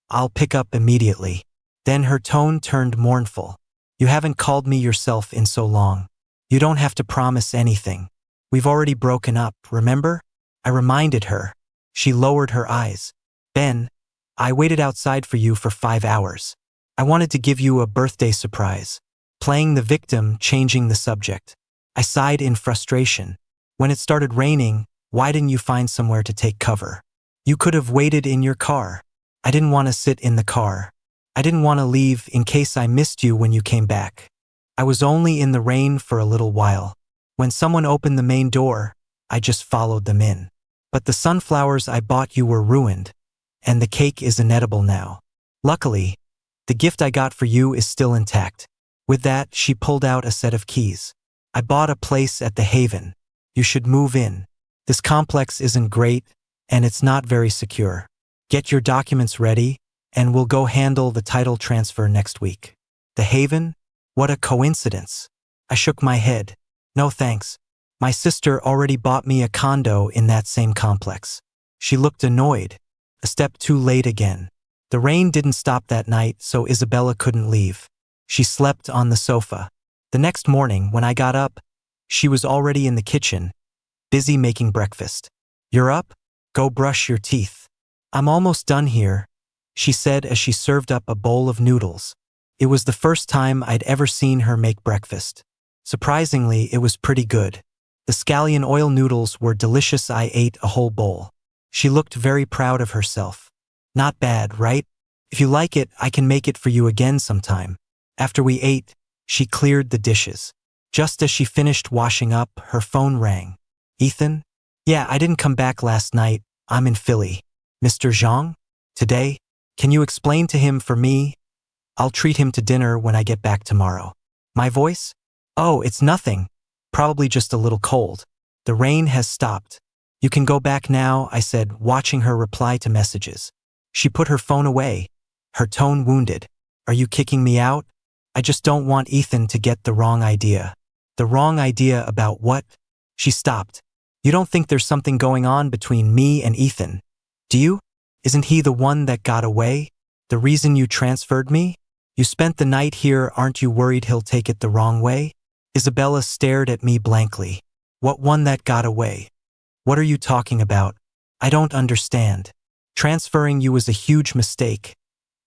I'll pick up immediately." Then her tone turned mournful. "You haven't called me yourself in so long. You don't have to promise anything. We've already broken up, remember?" I reminded her. She lowered her eyes. "Ben, I waited outside for you for 5 hours. I wanted to give you a birthday surprise." Playing the victim, changing the subject. I sighed in frustration. "When it started raining, why didn't you find somewhere to take cover? You could have waited in your car." "I didn't want to sit in the car. I didn't want to leave in case I missed you when you came back. I was only in the rain for a little while. When someone opened the main door, I just followed them in. But the sunflowers I bought you were ruined, and the cake is inedible now. Luckily, the gift I got for you is still intact." With that, she pulled out a set of keys. "I bought a place at the Haven. You should move in. This complex isn't great, and it's not very secure. Get your documents ready, and we'll go handle the title transfer next week." The Haven? What a coincidence. I shook my head. "No thanks. My sister already bought me a condo in that same complex." She looked annoyed. A step too late again. The rain didn't stop that night, so Isabella couldn't leave. She slept on the sofa. The next morning, when I got up, she was already in the kitchen, busy making breakfast. You're up? Go brush your teeth. I'm almost done here, she said as she served up a bowl of noodles. It was the first time I'd ever seen her make breakfast. Surprisingly, it was pretty good. The scallion oil noodles were delicious. I ate a whole bowl. She looked very proud of herself. Not bad, right? If you like it, I can make it for you again sometime. After we ate, she cleared the dishes. Just as she finished washing up, her phone rang. Ethan? Yeah, I didn't come back last night. I'm in Philly. Mr. Zhang? Today? Can you explain to him for me? I'll treat him to dinner when I get back tomorrow. My voice? Oh, it's nothing. Probably just a little cold. The rain has stopped. You can go back now, I said, watching her reply to messages. She put her phone away, her tone wounded. Are you kicking me out? I just don't want Ethan to get the wrong idea. The wrong idea about what? She stopped. You don't think there's something going on between me and Ethan, do you? Isn't he the one that got away? The reason you transferred me? You spent the night here, aren't you worried he'll take it the wrong way? Isabella stared at me blankly. What one that got away? What are you talking about? I don't understand. Transferring you was a huge mistake.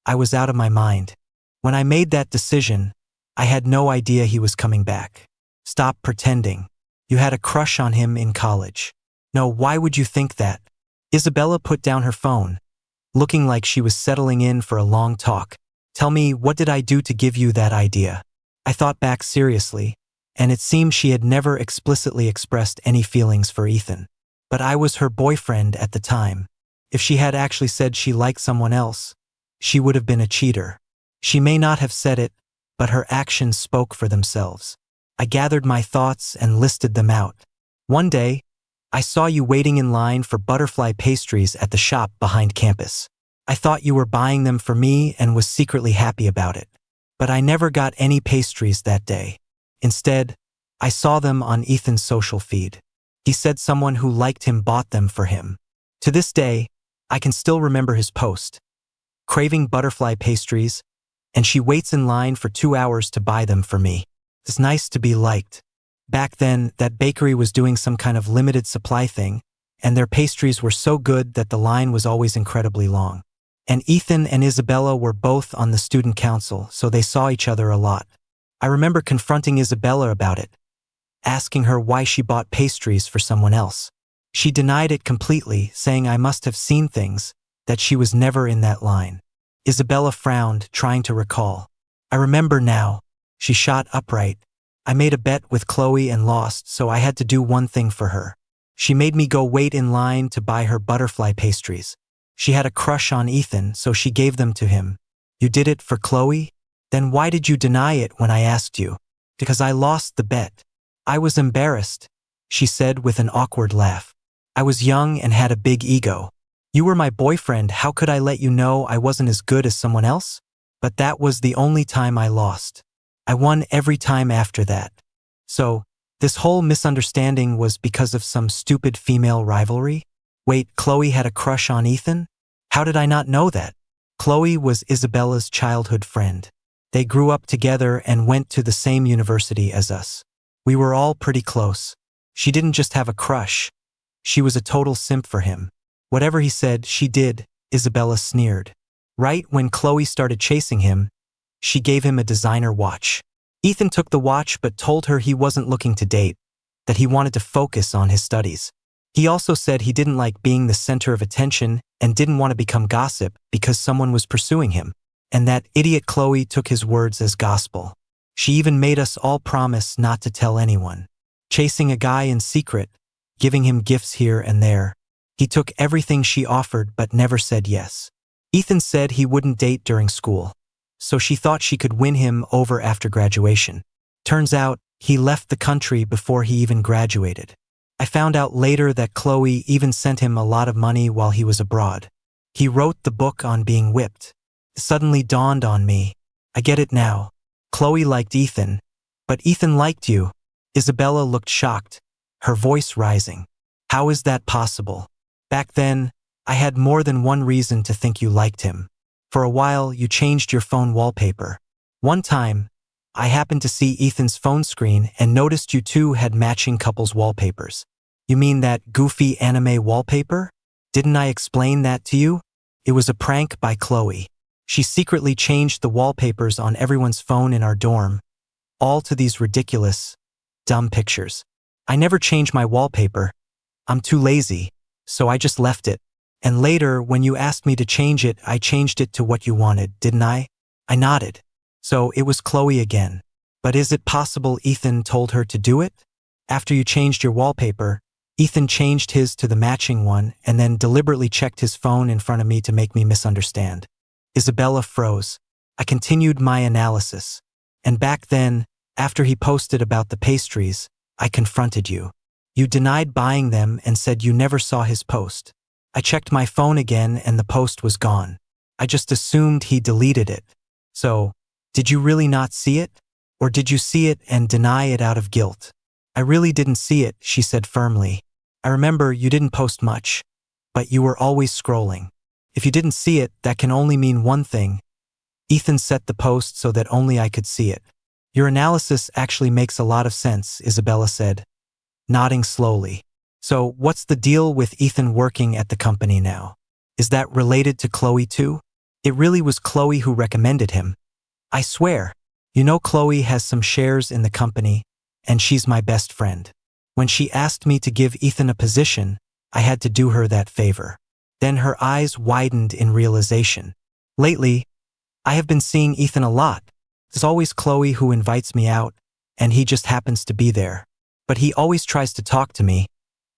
I was out of my mind. When I made that decision, I had no idea he was coming back. Stop pretending. You had a crush on him in college. No, why would you think that? Isabella put down her phone, looking like she was settling in for a long talk. Tell me, what did I do to give you that idea? I thought back seriously, and it seemed she had never explicitly expressed any feelings for Ethan. But I was her boyfriend at the time. If she had actually said she liked someone else, she would have been a cheater. She may not have said it, but her actions spoke for themselves. I gathered my thoughts and listed them out. One day, I saw you waiting in line for butterfly pastries at the shop behind campus. I thought you were buying them for me and was secretly happy about it. But I never got any pastries that day. Instead, I saw them on Ethan's social feed. He said someone who liked him bought them for him. To this day, I can still remember his post. Craving butterfly pastries, and she waits in line for 2 hours to buy them for me. It's nice to be liked. Back then, that bakery was doing some kind of limited supply thing, and their pastries were so good that the line was always incredibly long. And Ethan and Isabella were both on the student council, so they saw each other a lot. I remember confronting Isabella about it, asking her why she bought pastries for someone else. She denied it completely, saying I must have seen things, that she was never in that line. Isabella frowned, trying to recall. I remember now. She shot upright. I made a bet with Chloe and lost, so I had to do one thing for her. She made me go wait in line to buy her butterfly pastries. She had a crush on Ethan, so she gave them to him. You did it for Chloe? Then why did you deny it when I asked you? Because I lost the bet. I was embarrassed, she said with an awkward laugh. I was young and had a big ego. You were my boyfriend, how could I let you know I wasn't as good as someone else? But that was the only time I lost. I won every time after that. So, this whole misunderstanding was because of some stupid female rivalry? Wait, Chloe had a crush on Ethan? How did I not know that? Chloe was Isabella's childhood friend. They grew up together and went to the same university as us. We were all pretty close. She didn't just have a crush. She was a total simp for him. Whatever he said, she did, Isabella sneered. Right when Chloe started chasing him, she gave him a designer watch. Ethan took the watch but told her he wasn't looking to date, that he wanted to focus on his studies. He also said he didn't like being the center of attention and didn't want to become gossip because someone was pursuing him. And that idiot Chloe took his words as gospel. She even made us all promise not to tell anyone. Chasing a guy in secret, giving him gifts here and there. He took everything she offered but never said yes. Ethan said he wouldn't date during school, so she thought she could win him over after graduation. Turns out, he left the country before he even graduated. I found out later that Chloe even sent him a lot of money while he was abroad. He wrote the book on being whipped. It suddenly dawned on me. I get it now. Chloe liked Ethan, but Ethan liked you. Isabella looked shocked, her voice rising. How is that possible? Back then, I had more than one reason to think you liked him. For a while, you changed your phone wallpaper. One time, I happened to see Ethan's phone screen and noticed you two had matching couples wallpapers. You mean that goofy anime wallpaper? Didn't I explain that to you? It was a prank by Chloe. She secretly changed the wallpapers on everyone's phone in our dorm, all to these ridiculous, dumb pictures. I never change my wallpaper. I'm too lazy, so I just left it. And later, when you asked me to change it, I changed it to what you wanted, didn't I? I nodded. So it was Chloe again. But is it possible Ethan told her to do it? After you changed your wallpaper, Ethan changed his to the matching one and then deliberately checked his phone in front of me to make me misunderstand. Isabella froze. I continued my analysis. And back then, after he posted about the pastries, I confronted you. You denied buying them and said you never saw his post. I checked my phone again and the post was gone. I just assumed he deleted it. So, did you really not see it? Or did you see it and deny it out of guilt? I really didn't see it, she said firmly. I remember you didn't post much, but you were always scrolling. If you didn't see it, that can only mean one thing. Ethan set the post so that only I could see it. Your analysis actually makes a lot of sense, Isabella said, nodding slowly. So, what's the deal with Ethan working at the company now? Is that related to Chloe too? It really was Chloe who recommended him. I swear. You know Chloe has some shares in the company, and she's my best friend. When she asked me to give Ethan a position, I had to do her that favor. Then her eyes widened in realization. Lately, I have been seeing Ethan a lot. It's always Chloe who invites me out, and he just happens to be there. But he always tries to talk to me,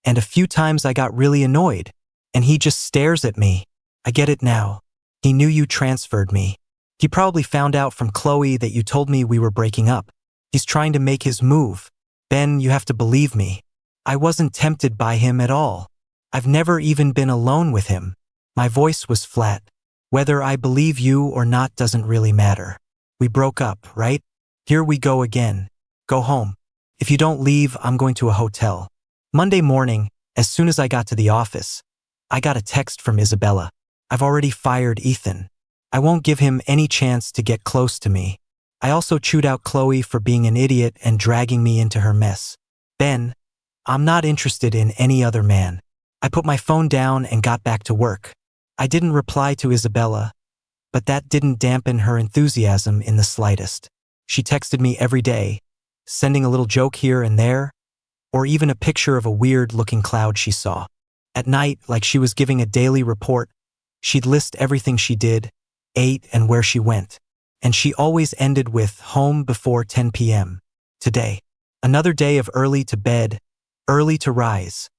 and a few times I got really annoyed, and he just stares at me. I get it now. He knew you transferred me. He probably found out from Chloe that you told me we were breaking up. He's trying to make his move. Ben, you have to believe me. I wasn't tempted by him at all. I've never even been alone with him. My voice was flat. Whether I believe you or not doesn't really matter. We broke up, right? Here we go again. Go home. If you don't leave, I'm going to a hotel. Monday morning, as soon as I got to the office, I got a text from Isabella. I've already fired Ethan. I won't give him any chance to get close to me. I also chewed out Chloe for being an idiot and dragging me into her mess. Ben, I'm not interested in any other man. I put my phone down and got back to work. I didn't reply to Isabella, but that didn't dampen her enthusiasm in the slightest. She texted me every day, sending a little joke here and there, or even a picture of a weird-looking cloud she saw. At night, like she was giving a daily report, she'd list everything she did, ate, and where she went. And she always ended with home before 10 p.m. Today. Another day of early to bed, early to rise.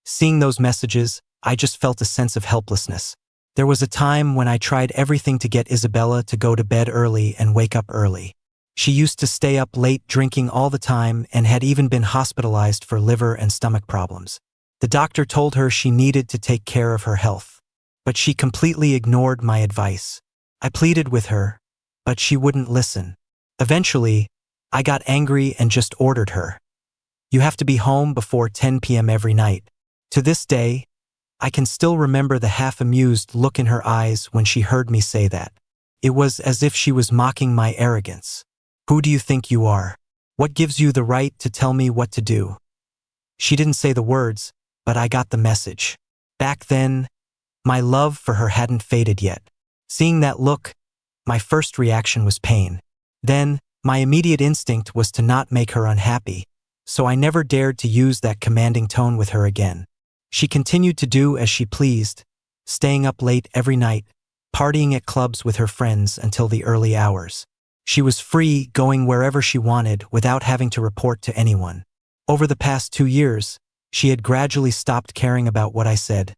Seeing those messages, I just felt a sense of helplessness. There was a time when I tried everything to get Isabella to go to bed early and wake up early. She used to stay up late drinking all the time and had even been hospitalized for liver and stomach problems. The doctor told her she needed to take care of her health. But she completely ignored my advice. I pleaded with her, but she wouldn't listen. Eventually, I got angry and just ordered her. You have to be home before 10 p.m. every night. To this day, I can still remember the half-amused look in her eyes when she heard me say that. It was as if she was mocking my arrogance. Who do you think you are? What gives you the right to tell me what to do? She didn't say the words, but I got the message. Back then, my love for her hadn't faded yet. Seeing that look, my first reaction was pain. Then, my immediate instinct was to not make her unhappy, so I never dared to use that commanding tone with her again. She continued to do as she pleased, staying up late every night, partying at clubs with her friends until the early hours. She was free, going wherever she wanted without having to report to anyone. Over the past 2 years, she had gradually stopped caring about what I said,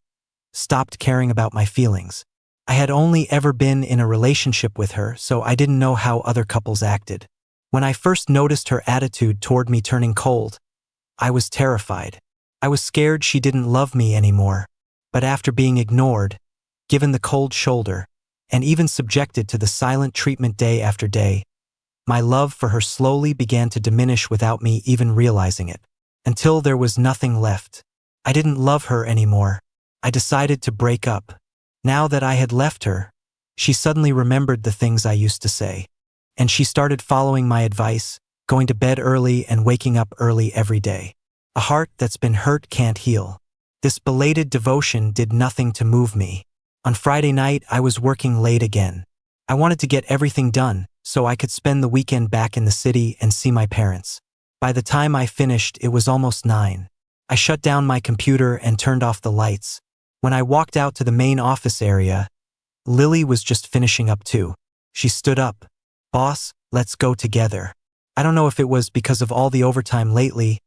stopped caring about my feelings. I had only ever been in a relationship with her, so I didn't know how other couples acted. When I first noticed her attitude toward me turning cold, I was terrified. I was scared she didn't love me anymore. But after being ignored, given the cold shoulder, and even subjected to the silent treatment day after day, my love for her slowly began to diminish without me even realizing it. Until there was nothing left. I didn't love her anymore. I decided to break up. Now that I had left her, she suddenly remembered the things I used to say. And she started following my advice, going to bed early and waking up early every day. A heart that's been hurt can't heal. This belated devotion did nothing to move me. On Friday night, I was working late again. I wanted to get everything done so I could spend the weekend back in the city and see my parents. By the time I finished, it was almost 9. I shut down my computer and turned off the lights. When I walked out to the main office area, Lily was just finishing up too. She stood up. "Boss, let's go together." I don't know if it was because of all the overtime lately,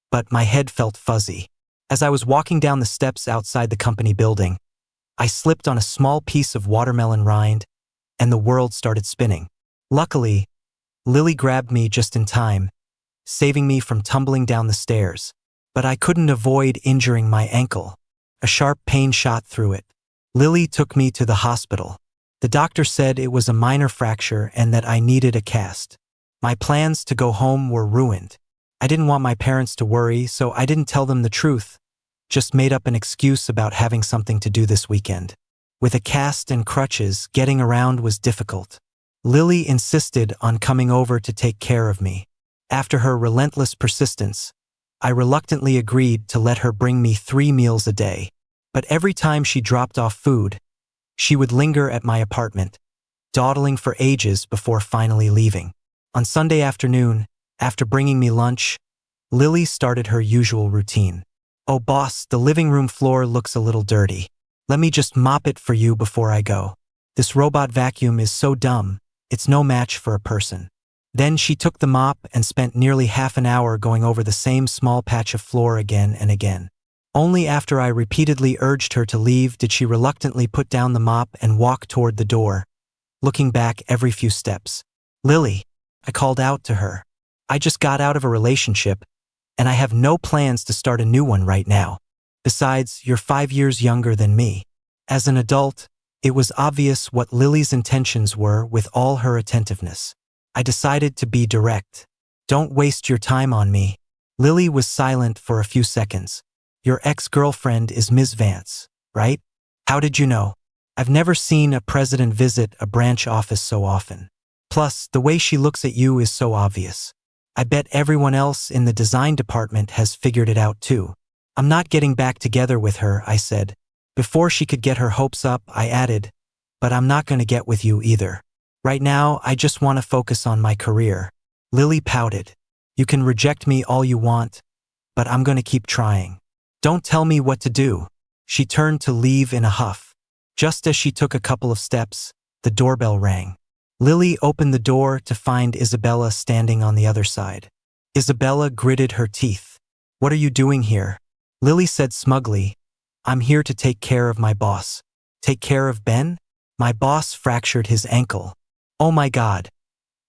but my head felt fuzzy. As I was walking down the steps outside the company building, I slipped on a small piece of watermelon rind, and the world started spinning. Luckily, Lily grabbed me just in time, saving me from tumbling down the stairs. But I couldn't avoid injuring my ankle. A sharp pain shot through it. Lily took me to the hospital. The doctor said it was a minor fracture and that I needed a cast. My plans to go home were ruined. I didn't want my parents to worry, so I didn't tell them the truth, just made up an excuse about having something to do this weekend. With a cast and crutches, getting around was difficult. Lily insisted on coming over to take care of me. After her relentless persistence, I reluctantly agreed to let her bring me 3 meals a day. But every time she dropped off food, she would linger at my apartment, dawdling for ages before finally leaving. On Sunday afternoon, after bringing me lunch, Lily started her usual routine. "Oh boss, the living room floor looks a little dirty. Let me just mop it for you before I go. This robot vacuum is so dumb, it's no match for a person." Then she took the mop and spent nearly half an hour going over the same small patch of floor again and again. Only after I repeatedly urged her to leave did she reluctantly put down the mop and walk toward the door, looking back every few steps. "Lily," I called out to her. "I just got out of a relationship, and I have no plans to start a new one right now. Besides, you're 5 years younger than me." As an adult, it was obvious what Lily's intentions were with all her attentiveness. I decided to be direct. "Don't waste your time on me." Lily was silent for a few seconds. "Your ex-girlfriend is Ms. Vance, right? How did you know? I've never seen a president visit a branch office so often. Plus, the way she looks at you is so obvious. I bet everyone else in the design department has figured it out too." "I'm not getting back together with her," I said. Before she could get her hopes up, I added, "But I'm not going to get with you either. Right now, I just want to focus on my career." Lily pouted. "You can reject me all you want, but I'm going to keep trying. Don't tell me what to do." She turned to leave in a huff. Just as she took a couple of steps, the doorbell rang. Lily opened the door to find Isabella standing on the other side. Isabella gritted her teeth. "What are you doing here?" Lily said smugly, "I'm here to take care of my boss." "Take care of Ben? My boss fractured his ankle." "Oh my God.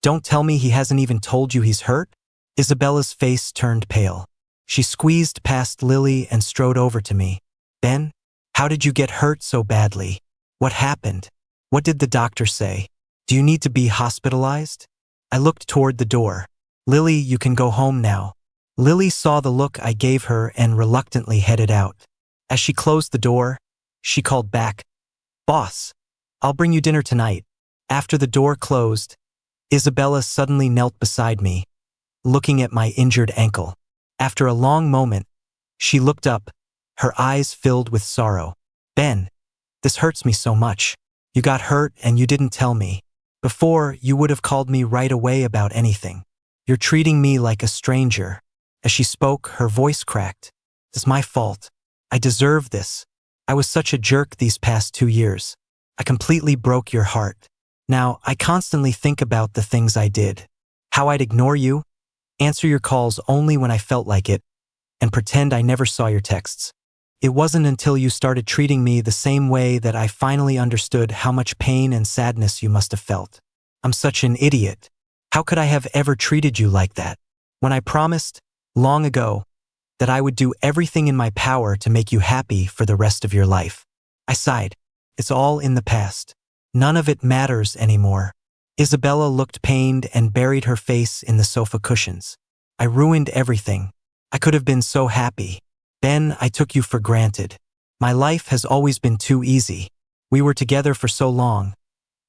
Don't tell me he hasn't even told you he's hurt?" Isabella's face turned pale. She squeezed past Lily and strode over to me. "Ben, how did you get hurt so badly? What happened? What did the doctor say? Do you need to be hospitalized?" I looked toward the door. "Lily, you can go home now." Lily saw the look I gave her and reluctantly headed out. As she closed the door, she called back, "Boss, I'll bring you dinner tonight." After the door closed, Isabella suddenly knelt beside me, looking at my injured ankle. After a long moment, she looked up, her eyes filled with sorrow. "Ben, this hurts me so much. You got hurt and you didn't tell me. Before, you would have called me right away about anything. You're treating me like a stranger." As she spoke, her voice cracked. "It's my fault. I deserve this. I was such a jerk these past 2 years. I completely broke your heart. Now, I constantly think about the things I did. How I'd ignore you, answer your calls only when I felt like it, and pretend I never saw your texts. It wasn't until you started treating me the same way that I finally understood how much pain and sadness you must have felt. I'm such an idiot. How could I have ever treated you like that? When I promised, long ago, that I would do everything in my power to make you happy for the rest of your life." I sighed. It's all in the past. None of it matters anymore. Isabella looked pained and buried her face in the sofa cushions. "I ruined everything. I could have been so happy. Ben, I took you for granted. My life has always been too easy. We were together for so long,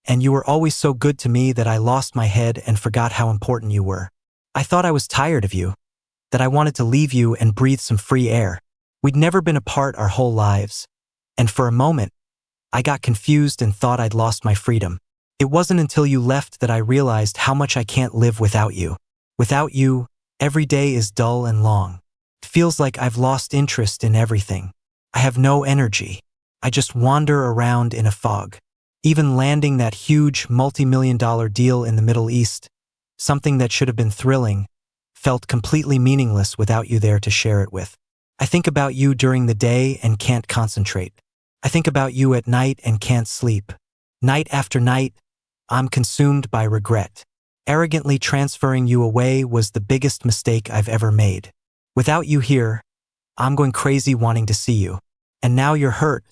and you were always so good to me that I lost my head and forgot how important you were. I thought I was tired of you, that I wanted to leave you and breathe some free air. We'd never been apart our whole lives, and for a moment, I got confused and thought I'd lost my freedom. It wasn't until you left that I realized how much I can't live without you. Without you, every day is dull and long. It feels like I've lost interest in everything. I have no energy. I just wander around in a fog. Even landing that huge multi-million-dollar deal in the Middle East, something that should have been thrilling, felt completely meaningless without you there to share it with. I think about you during the day and can't concentrate. I think about you at night and can't sleep. Night after night, I'm consumed by regret. Arrogantly transferring you away was the biggest mistake I've ever made. Without you here, I'm going crazy wanting to see you. And now you're hurt,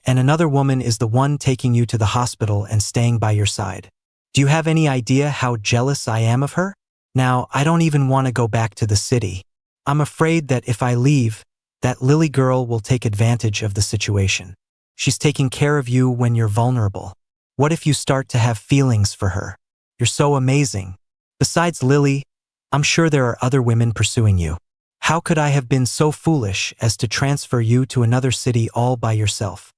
and another woman is the one taking you to the hospital and staying by your side. Do you have any idea how jealous I am of her? Now, I don't even want to go back to the city. I'm afraid that if I leave, that Lily girl will take advantage of the situation. She's taking care of you when you're vulnerable. What if you start to have feelings for her? You're so amazing. Besides Lily, I'm sure there are other women pursuing you. How could I have been so foolish as to transfer you to another city all by yourself?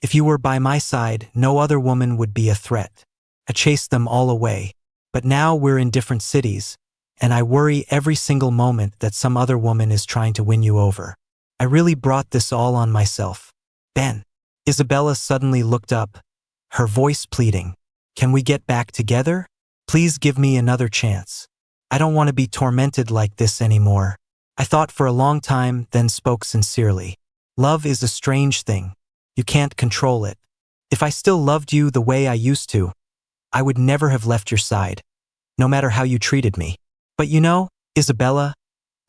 If you were by my side, no other woman would be a threat. I chased them all away. But now we're in different cities, and I worry every single moment that some other woman is trying to win you over. I really brought this all on myself. Ben. Isabella suddenly looked up, her voice pleading. Can we get back together? Please give me another chance. I don't want to be tormented like this anymore. I thought for a long time, then spoke sincerely. Love is a strange thing. You can't control it. If I still loved you the way I used to, I would never have left your side, no matter how you treated me. But you know, Isabella,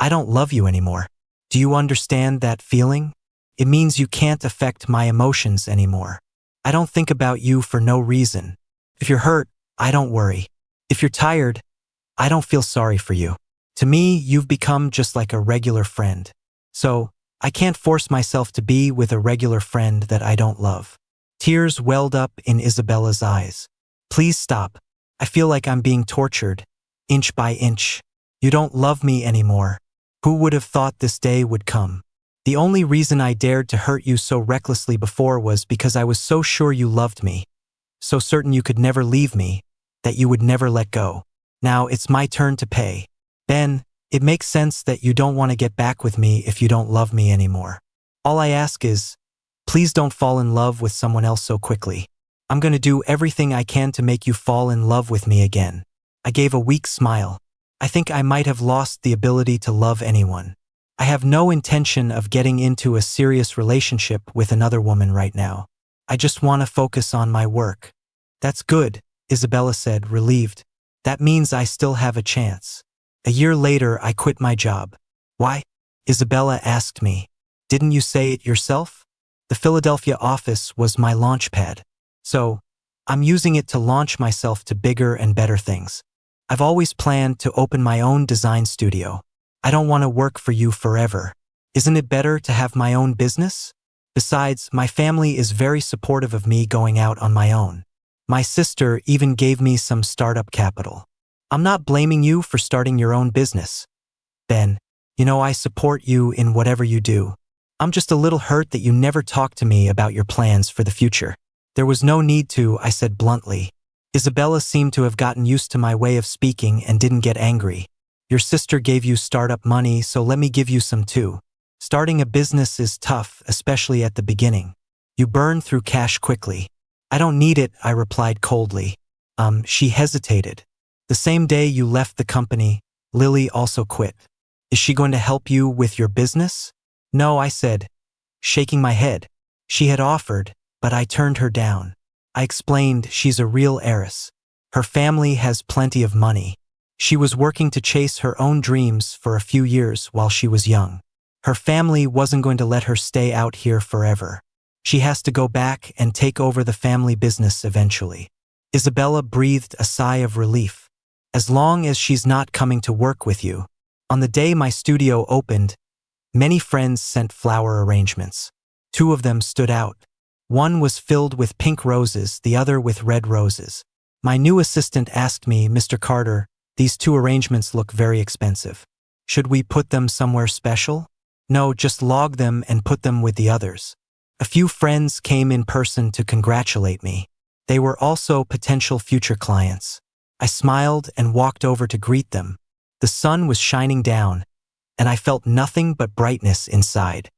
I don't love you anymore. Do you understand that feeling? It means you can't affect my emotions anymore. I don't think about you for no reason. If you're hurt, I don't worry. If you're tired, I don't feel sorry for you. To me, you've become just like a regular friend. So, I can't force myself to be with a regular friend that I don't love. Tears welled up in Isabella's eyes. Please stop. I feel like I'm being tortured, inch by inch. You don't love me anymore. Who would have thought this day would come? The only reason I dared to hurt you so recklessly before was because I was so sure you loved me, so certain you could never leave me, that you would never let go. Now it's my turn to pay. Ben, it makes sense that you don't want to get back with me if you don't love me anymore. All I ask is, please don't fall in love with someone else so quickly. I'm going to do everything I can to make you fall in love with me again. I gave a weak smile. I think I might have lost the ability to love anyone. I have no intention of getting into a serious relationship with another woman right now. I just want to focus on my work. That's good, Isabella said, relieved. That means I still have a chance. A year later, I quit my job. Why? Isabella asked me. Didn't you say it yourself? The Philadelphia office was my launch pad. So, I'm using it to launch myself to bigger and better things. I've always planned to open my own design studio. I don't want to work for you forever. Isn't it better to have my own business? Besides, my family is very supportive of me going out on my own. My sister even gave me some startup capital. I'm not blaming you for starting your own business. Ben, you know I support you in whatever you do. I'm just a little hurt that you never talked to me about your plans for the future. There was no need to, I said bluntly. Isabella seemed to have gotten used to my way of speaking and didn't get angry. Your sister gave you startup money, so let me give you some too. Starting a business is tough, especially at the beginning. You burn through cash quickly. I don't need it, I replied coldly. She hesitated. The same day you left the company, Lily also quit. Is she going to help you with your business? No, I said, shaking my head. She had offered, but I turned her down. I explained she's a real heiress. Her family has plenty of money. She was working to chase her own dreams for a few years while she was young. Her family wasn't going to let her stay out here forever. She has to go back and take over the family business eventually. Isabella breathed a sigh of relief. As long as she's not coming to work with you. On the day my studio opened, many friends sent flower arrangements. 2 of them stood out. One was filled with pink roses, the other with red roses. My new assistant asked me, Mr. Carter, these 2 arrangements look very expensive. Should we put them somewhere special? No, just log them and put them with the others. A few friends came in person to congratulate me. They were also potential future clients. I smiled and walked over to greet them. The sun was shining down, and I felt nothing but brightness inside.